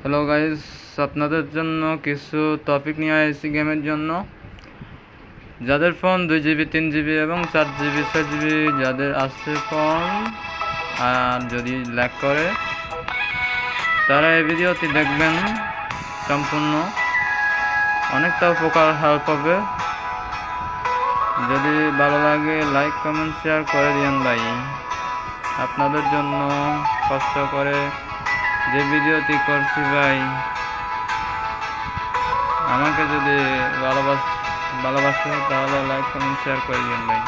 Hello guys, আপনাদের জন্য কিছু টপিক নিয়ে আসছি গেমের জন্য। যাদের ফোন 2 GB 3 GB এবং 4 GB 6 GB যাদের আছে ফোন আর যদি ল্যাগ করে তারা এই ভিডিওটি দেখবেন সম্পূর্ণ, অনেকটা উপকার হেল্প হবে। যদি ভালো লাগে লাইক কমেন্ট শেয়ার করে দিন ভাই। আপনাদের জন্য কষ্ট করে যে ভিডিওটি করছি ভাই, আমাকে যদি ভালোবাসে তাহলে লাইক কমেন্ট শেয়ার করে দিন ভাই।